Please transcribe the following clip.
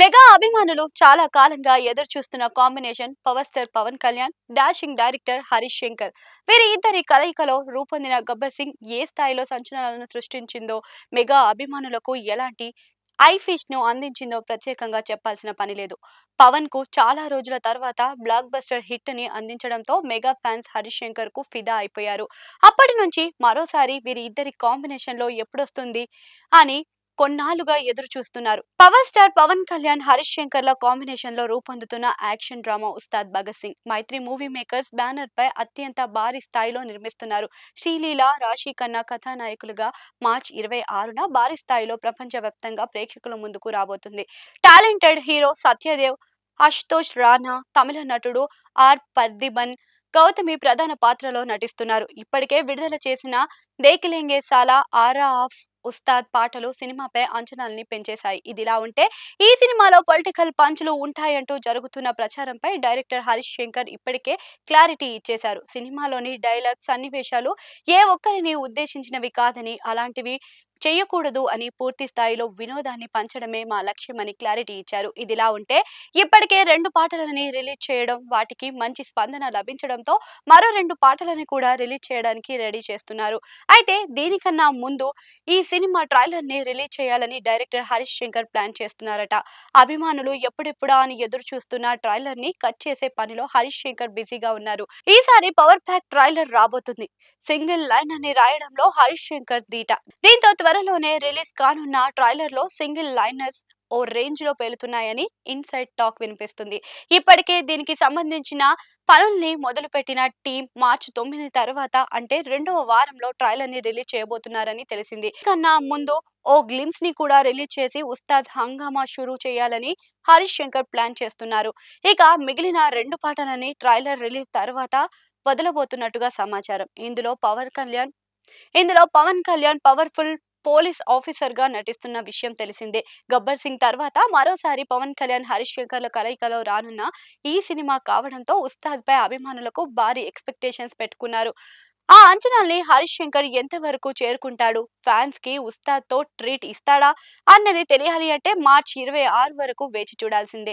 Mega అభిమానులు చాలా కాలంగా ఎదురు చూస్తున్న combination power star Pawan Kalyan, dashing director Harish Shankar. వీరి ఇద్దరి కలయికలో రూపొందిన గబ్బర్ సింగ్ ఏ స్థాయిలో సంచలనాలను సృష్టించిందో, మెగా అభిమానులకు ఎలాంటి ఐఫిష్ ను అందించిందో ప్రత్యేకంగా చెప్పాల్సిన పని లేదు. పవన్ కు చాలా రోజుల తర్వాత బ్లాక్ బస్టర్ హిట్ ని అందించడంతో మెగా ఫ్యాన్స్ హరీష్ శంకర్ కు ఫిదా అయిపోయారు. అప్పటి నుంచి మరోసారి వీరి ఇద్దరి కాంబినేషన్ లో ఎప్పుడొస్తుంది అని కొన్నాళ్లుగా ఎదురు చూస్తున్నారు. పవర్ స్టార్ పవన్ కళ్యాణ్, హరీష్ శంకర్ల కాంబినేషన్ లో రూపొందుతున్న action drama Ustaad Bhagat Singh Mythri movie makers banner పై అత్యంత భారీ స్థాయిలో నిర్మిస్తున్నారు. శ్రీలీల, రాశి ఖన్నా కథానాయకులుగా మార్చి 26న భారీ స్థాయిలో ప్రపంచవ్యాప్తంగా ప్రేక్షకుల ముందుకు రాబోతుంది. టాలెంటెడ్ హీరో సత్యదేవ్, అశుతోష్ రాణా, తమిళ నటుడు ఆర్ పర్దిబన్, గౌతమి ప్రధాన పాత్రలో నటిస్తున్నారు. ఇప్పటికే విడుదల చేసిన దేకిలెంగే సాలా, ఆరా ఆఫ్ ఉస్తాద్ పాటలు సినిమాపై అంచనాల్ని పెంచేశాయి. ఇదిలా ఉంటే ఈ సినిమాలో పొలిటికల్ పంచులు ఉంటాయంటూ జరుగుతున్న ప్రచారంపై డైరెక్టర్ హరీష్ శంకర్ ఇప్పటికే క్లారిటీ ఇచ్చేశారు. సినిమాలోని డైలాగ్, సన్నివేశాలు ఏ ఒక్కరిని ఉద్దేశించినవి కాదని, అలాంటివి చేయకూడదు అని, పూర్తి స్థాయిలో వినోదాన్ని పంచడమే మా లక్ష్యమని క్లారిటీ ఇచ్చారు. ఇదిలా ఉంటే ఇప్పటికే 2 పాటలని రిలీజ్ చేయడం, వాటికి మంచి స్పందన లభించడంతో మరో 2 పాటలని కూడా రిలీజ్ చేయడానికి రెడీ చేస్తున్నారు. అయితే దీనికన్నా ముందు ఈ సినిమా ట్రైలర్ ని రిలీజ్ చేయాలని డైరెక్టర్ హరీష్ శంకర్ ప్లాన్ చేస్తున్నారట. అభిమానులు ఎప్పుడెప్పుడా అని ఎదురు చూస్తున్న ట్రైలర్ ని కట్ చేసే పనిలో హరీష్ శంకర్ బిజీగా ఉన్నారు. ఈసారి పవర్ ప్యాక్ ట్రైలర్ రాబోతుంది. సింగిల్ లైనర్ ని రాయడంలో హరీష్ శంకర్ దీట. దీంతో త్వరలోనే రిలీజ్ కానున్న ట్రైలర్ లో సింగిల్ లైనర్స్ ఓ రేంజ్ లో పేలుతున్నాయని ఇన్సైడ్ టాక్ వినిపిస్తుంది. ఇప్పటికే దీనికి సంబంధించిన పనుల్ని మొదలుపెట్టిన టీం మార్చి 9 తర్వాత అంటే రెండవ వారంలో ట్రైలర్ ని రిలీజ్ చేయబోతున్నారని తెలిసింది. కన్నా ముందు ఓ గ్లిమ్స్ ని కూడా రిలీజ్ చేసి ఉస్తాద్ హంగామా షురూ చేయాలని హరీష్ శంకర్ ప్లాన్ చేస్తున్నారు. ఇక మిగిలిన 2 పాటలని ట్రైలర్ రిలీజ్ తర్వాత వదలబోతున్నట్టుగా సమాచారం. ఇందులో Pawan Kalyan powerful police officer గా నటిస్తున్న విషయం తెలిసిందే. గబ్బర్ సింగ్ తర్వాత మరోసారి పవన్ కళ్యాణ్, హరీష్ శంకర్ల కలయికలో రానున్న ఈ సినిమా కావడంతో ఉస్తాద్ పై అభిమానులకు భారీ ఎక్స్పెక్టేషన్స్ పెట్టుకున్నారు. ఆ అంచనాల్ని హరీష్ శంకర్ ఎంతవరకు చేరుకుంటాడు, ఫ్యాన్స్ కి ఉస్తాద్ తో ట్రీట్ ఇస్తాడా అన్నది తెలియాలి అంటే మార్చి 26 వరకు వేచి చూడాల్సిందే.